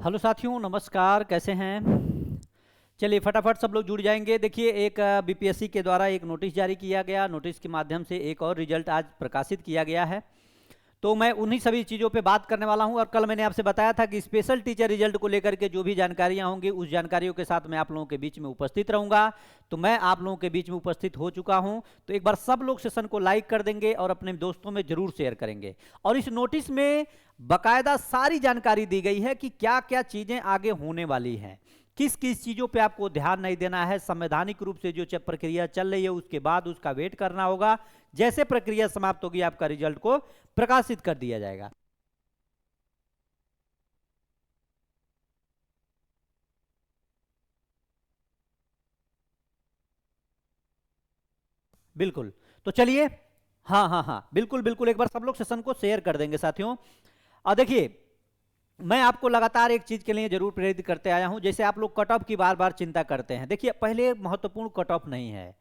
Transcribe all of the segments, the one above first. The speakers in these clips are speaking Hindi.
हेलो साथियों, नमस्कार। कैसे हैं? चलिए फटाफट सब लोग जुड़ जाएंगे। देखिए, एक बीपीएससी के द्वारा एक नोटिस जारी किया गया। नोटिस के माध्यम से एक और रिजल्ट आज प्रकाशित किया गया है। तो मैं उन्हीं सभी चीज़ों पे बात करने वाला हूं। और कल मैंने आपसे बताया था कि स्पेशल टीचर रिजल्ट को लेकर के जो भी जानकारियां होंगी उस जानकारियों के साथ मैं आप लोगों के बीच में उपस्थित रहूंगा। तो मैं आप लोगों के बीच में उपस्थित हो चुका हूं। तो एक बार सब लोग सेशन को लाइक कर देंगे और अपने दोस्तों में जरूर शेयर करेंगे। और इस नोटिस में बाकायदा सारी जानकारी दी गई है कि क्या क्या चीज़ें आगे होने वाली हैं, किस किस चीज़ों पे आपको ध्यान नहीं देना है। संवैधानिक रूप से जो प्रक्रिया चल रही है उसके बाद उसका वेट करना होगा। जैसे प्रक्रिया समाप्त होगी आपका रिजल्ट को प्रकाशित कर दिया जाएगा। बिल्कुल। तो चलिए, हाँ हाँ हाँ, बिल्कुल बिल्कुल, एक बार सब लोग सेशन को शेयर कर देंगे साथियों। और देखिए, मैं आपको लगातार एक चीज के लिए जरूर प्रेरित करते आया हूं। जैसे आप लोग कट ऑफ की बार बार चिंता करते हैं, देखिए पहले महत्वपूर्ण कट ऑफ नहीं है,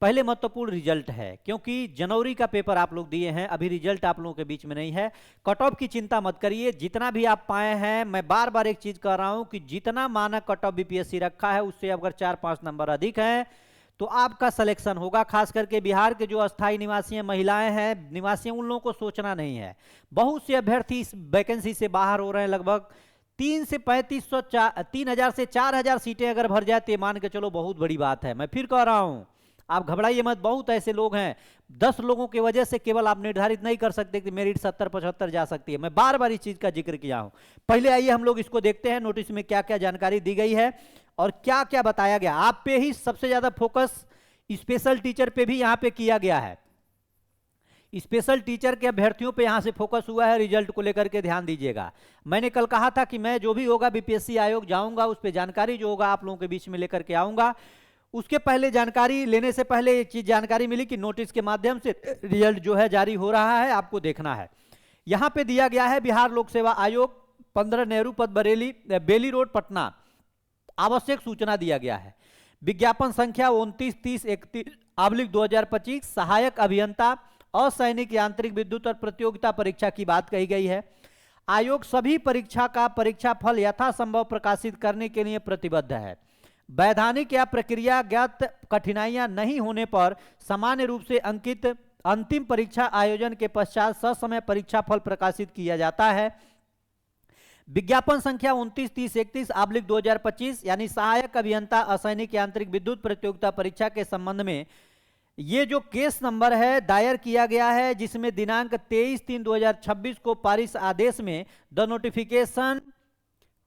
पहले महत्वपूर्ण रिजल्ट है। क्योंकि जनवरी का पेपर आप लोग दिए हैं, अभी रिजल्ट आप लोगों के बीच में नहीं है। कट ऑफ की चिंता मत करिए, जितना भी आप पाए हैं। मैं बार बार एक चीज कह रहा हूं कि जितना मानक कट ऑफ बीपीएससी रखा है उससे अगर 4-5 नंबर अधिक हैं तो आपका सिलेक्शन होगा। खास करके बिहार के जो अस्थायी निवासी हैं, महिलाएं हैं, निवासी हैं, उन लोगों को सोचना नहीं है। बहुत से अभ्यर्थी इस वैकेंसी से बाहर हो रहे हैं। लगभग 3,000 से 4,000 सीटें अगर भर जाए तो मान के चलो बहुत बड़ी बात है। मैं फिर कह रहा हूं, आप घबराइए मत। बहुत ऐसे लोग हैं, 10 लोगों की वजह से केवल आप निर्धारित नहीं कर सकते कि मेरिट 70-75 जा सकती है। मैं बार बार इस चीज का जिक्र किया हूं। पहले आइए हम लोग इसको देखते हैं, नोटिस में क्या क्या जानकारी दी गई है और क्या क्या बताया गया। आप पे ही सबसे ज्यादा फोकस स्पेशल टीचर पे भी यहां पे किया गया है। स्पेशल टीचर के अभ्यर्थियों पे यहां से फोकस हुआ है। रिजल्ट को लेकर के ध्यान दीजिएगा। मैंने कल कहा था कि मैं जो भी होगा बीपीएससी आयोग जाऊंगा, उस पर जानकारी जो होगा आप लोगों के बीच में लेकर के आऊंगा। उसके पहले जानकारी लेने से पहले एक चीज जानकारी मिली कि नोटिस के माध्यम से रिजल्ट जो है जारी हो रहा है, आपको देखना है। यहां पे दिया गया है बिहार लोक सेवा आयोग 15 नेहरू पथ बरेली बेली रोड पटना, आवश्यक सूचना दिया गया है। विज्ञापन संख्या 29-30-31/2025, सहायक अभियंता असैनिक यांत्रिक विद्युत और प्रतियोगिता परीक्षा की बात कही गई है। आयोग सभी परीक्षा का परीक्षा फल यथासंभव प्रकाशित करने के लिए प्रतिबद्ध है। वैधानिक या प्रक्रियागत कठिनाइयां नहीं होने पर सामान्य रूप से अंकित अंतिम परीक्षा आयोजन के पश्चात ससमय परीक्षा फल प्रकाशित किया जाता है। विज्ञापन संख्या 29-30-31/2025 यानी सहायक अभियंता असैनिक यांत्रिक विद्युत प्रतियोगिता परीक्षा के संबंध में ये जो केस नंबर है दायर किया गया है, जिसमें दिनांक 23/3/2026 को पारित आदेश में the notification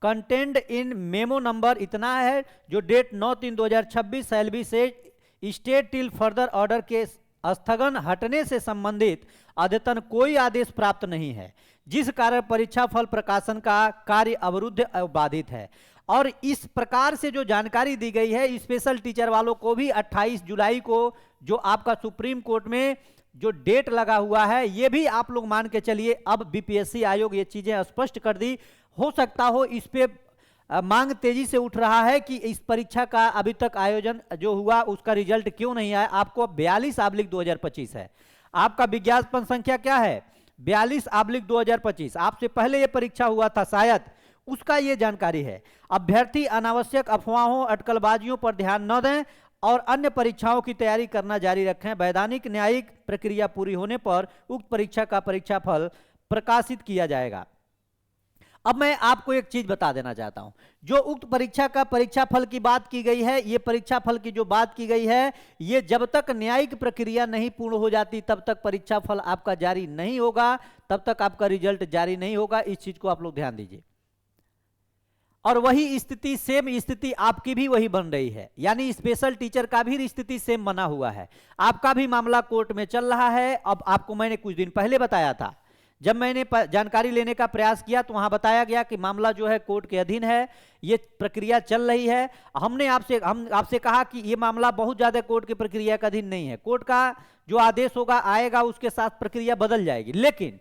content in memo number इतना है, जो डेट 9/3/2026 शैल बी से स्टेट टिल फर्दर ऑर्डर के स्थगन हटने से संबंधित अद्यतन कोई आदेश प्राप्त नहीं है, जिस कारण परीक्षा फल प्रकाशन का कार्य अवरुद्ध बाधित है। और इस प्रकार से जो जानकारी दी गई है स्पेशल टीचर वालों को भी 28 जुलाई को जो आपका सुप्रीम कोर्ट में जो डेट लगा हुआ है, ये भी आप लोग मान के चलिए अब बीपीएससी आयोग ये चीजें स्पष्ट कर दी। हो सकता हो इस पे मांग तेजी से उठ रहा है कि इस परीक्षा का अभी तक आयोजन जो हुआ उसका रिजल्ट क्यों नहीं आया। आपको 42/2025 है। आपका विज्ञापन संख्या क्या है? 42/2025। आपसे पहले ये परीक्षा हुआ था शायद, उसका ये जानकारी है। अभ्यर्थी अनावश्यक अफवाहों अटकलबाजियों पर ध्यान न दें और अन्य परीक्षाओं की तैयारी करना जारी रखें। वैधानिक न्यायिक प्रक्रिया पूरी होने पर उक्त परीक्षा का परीक्षाफल प्रकाशित किया जाएगा। अब मैं आपको एक चीज बता देना चाहता हूं, जो उक्त परीक्षा का परीक्षाफल की बात की गई है, ये परीक्षाफल की जो बात की गई है, ये जब तक न्यायिक प्रक्रिया नहीं पूर्ण हो जाती तब तक परीक्षाफल आपका जारी नहीं होगा, तब तक आपका रिजल्ट जारी नहीं होगा। इस चीज को आप लोग ध्यान दीजिए। और वही स्थिति, सेम स्थिति आपकी भी वही बन रही है, यानी स्पेशल टीचर का भी स्थिति सेम बना हुआ है। आपका भी मामला कोर्ट में चल रहा है। अब आपको मैंने कुछ दिन पहले बताया था, जब मैंने जानकारी लेने का प्रयास किया तो वहां बताया गया कि मामला जो है कोर्ट के अधीन है, ये प्रक्रिया चल रही है। हम आपसे कहा कि ये मामला बहुत ज्यादा कोर्ट की प्रक्रिया के अधीन नहीं है, कोर्ट का जो आदेश होगा आएगा उसके साथ प्रक्रिया बदल जाएगी। लेकिन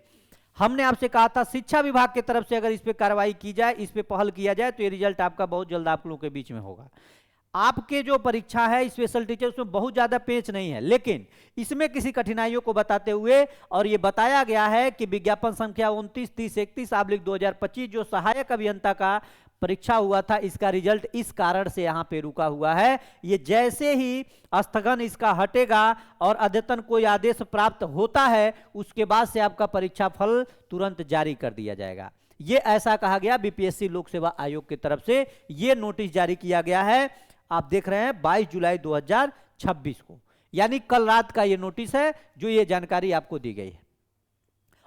हमने आपसे कहा था शिक्षा विभाग की तरफ से अगर इस पे कार्रवाई की जाए, इस पे पहल किया जाए तो ये रिजल्ट आपका बहुत जल्द आप लोगों के बीच में होगा। आपके जो परीक्षा है स्पेशल टीचर, उसमें बहुत ज्यादा पेच नहीं है, लेकिन इसमें किसी कठिनाइयों को बताते हुए और ये बताया गया है कि विज्ञापन संख्या 29-30-31/2025 जो सहायक अभियंता का परीक्षा हुआ था, इसका रिजल्ट इस कारण से यहां पे रुका हुआ है। ये जैसे ही स्थगन इसका हटेगा और अद्यतन कोई आदेश प्राप्त होता है, उसके बाद से आपका परीक्षा फल तुरंत जारी कर दिया जाएगा। ये ऐसा कहा गया बीपीएससी लोक सेवा आयोग की तरफ से, ये नोटिस जारी किया गया है। आप देख रहे हैं 22 जुलाई 2026 को, यानी कल रात का ये नोटिस है जो ये जानकारी आपको दी गई है।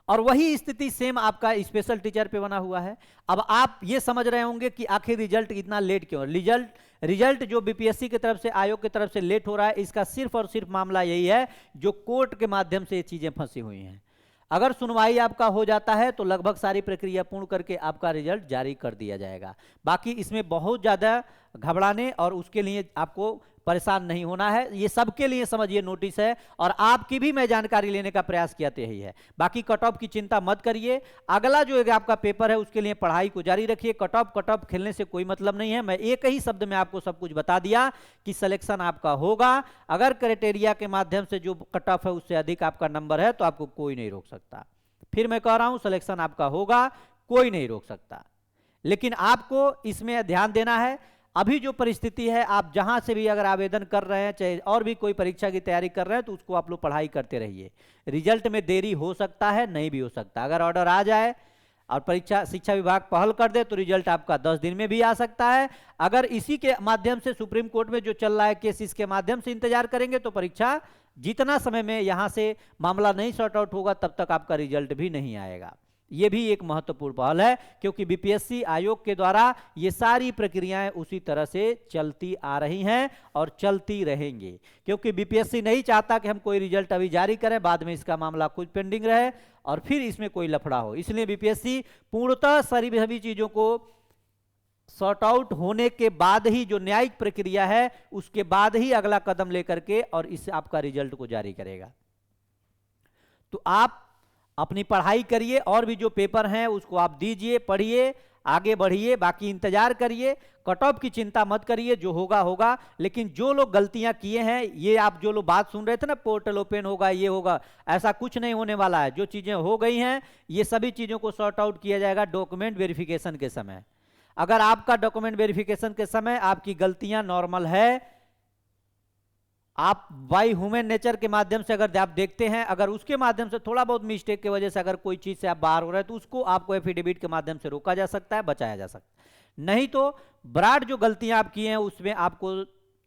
और वही स्थिति सेम आपका स्पेशल टीचर पे बना हुआ है। अब आप ये समझ रहे होंगे कि आखिर रिजल्ट इतना लेट क्यों। रिजल्ट जो बीपीएससी की तरफ से, आयोग की तरफ से लेट हो रहा है, इसका सिर्फ और सिर्फ मामला यही है जो कोर्ट के माध्यम से ये चीजें फंसी हुई हैं। अगर सुनवाई आपका हो जाता है तो लगभग सारी प्रक्रिया पूर्ण करके आपका रिजल्ट जारी कर दिया जाएगा। बाकी इसमें बहुत ज़्यादा घबराने और उसके लिए आपको परेशान नहीं होना है। ये सबके लिए समझिए नोटिस है, और आपकी भी मैं जानकारी लेने का प्रयास किया तो यही है। बाकी कट ऑफ की चिंता मत करिए। अगला जो आपका पेपर है उसके लिए पढ़ाई को जारी रखिए। कट ऑफ खेलने से कोई मतलब नहीं है। मैं एक ही शब्द में आपको सब कुछ बता दिया कि सिलेक्शन आपका होगा। अगर क्राइटेरिया के माध्यम से जो कट ऑफ है उससे अधिक आपका नंबर है तो आपको कोई नहीं रोक सकता। फिर मैं कह रहा हूं, सिलेक्शन आपका होगा, कोई नहीं रोक सकता। लेकिन आपको इसमें ध्यान देना है। अभी जो परिस्थिति है, आप जहां से भी अगर आवेदन कर रहे हैं, चाहे और भी कोई परीक्षा की तैयारी कर रहे हैं, तो उसको आप लोग पढ़ाई करते रहिए। रिजल्ट में देरी हो सकता है, नहीं भी हो सकता। अगर ऑर्डर आ जाए और परीक्षा शिक्षा विभाग पहल कर दे तो रिजल्ट आपका 10 दिन में भी आ सकता है। अगर इसी के माध्यम से सुप्रीम कोर्ट में जो चल रहा है केस, इसके माध्यम से इंतजार करेंगे तो परीक्षा जितना समय में यहां से मामला नहीं सॉर्ट आउट होगा तब तक आपका रिजल्ट भी नहीं आएगा। ये भी एक महत्वपूर्ण पहल है, क्योंकि बीपीएससी आयोग के द्वारा ये सारी प्रक्रियाएं उसी तरह से चलती आ रही हैं और चलती रहेंगी। क्योंकि बीपीएससी नहीं चाहता कि हम कोई रिजल्ट अभी जारी करें, बाद में इसका मामला खुद पेंडिंग रहे और फिर इसमें कोई लफड़ा हो। इसलिए बीपीएससी पूर्णतः सभी चीजों को सॉर्ट आउट होने के बाद ही, जो न्यायिक प्रक्रिया है उसके बाद ही अगला कदम लेकर के और इस आपका रिजल्ट को जारी करेगा। तो आप अपनी पढ़ाई करिए, और भी जो पेपर हैं उसको आप दीजिए, पढ़िए, आगे बढ़िए। बाकी इंतजार करिए, कट ऑफ की चिंता मत करिए, जो होगा होगा। लेकिन जो लोग गलतियां किए हैं, ये आप जो लोग बात सुन रहे थे ना, पोर्टल ओपन होगा, ये होगा, ऐसा कुछ नहीं होने वाला है। जो चीजें हो गई हैं ये सभी चीजों को सॉर्ट आउट किया जाएगा डॉक्यूमेंट वेरिफिकेशन के समय। अगर आपका डॉक्यूमेंट वेरिफिकेशन के समय आपकी गलतियां नॉर्मल है, आप बाई ह्यूमन नेचर के माध्यम से अगर आप देखते हैं, अगर उसके माध्यम से थोड़ा बहुत मिस्टेक की वजह से अगर कोई चीज से आप बाहर हो रहे हैं तो उसको आपको एफिडेविट के माध्यम से रोका जा सकता है, बचाया जा सकता है। नहीं तो ब्रॉड जो गलतियां आप किए हैं उसमें आपको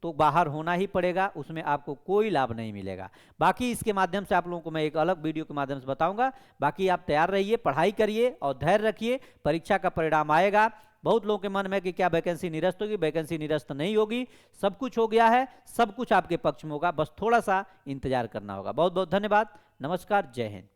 तो बाहर होना ही पड़ेगा, उसमें आपको कोई लाभ नहीं मिलेगा। बाकी इसके माध्यम से आप लोगों को मैं एक अलग वीडियो के माध्यम से बताऊंगा। बाकी आप तैयार रहिए, पढ़ाई करिए और धैर्य रखिए, परीक्षा का परिणाम आएगा। बहुत लोगों के मन में कि क्या वैकेंसी निरस्त होगी, वैकेंसी निरस्त नहीं होगी, सब कुछ हो गया है, सब कुछ आपके पक्ष में होगा, बस थोड़ा सा इंतजार करना होगा। बहुत बहुत धन्यवाद, नमस्कार, जय हिंद।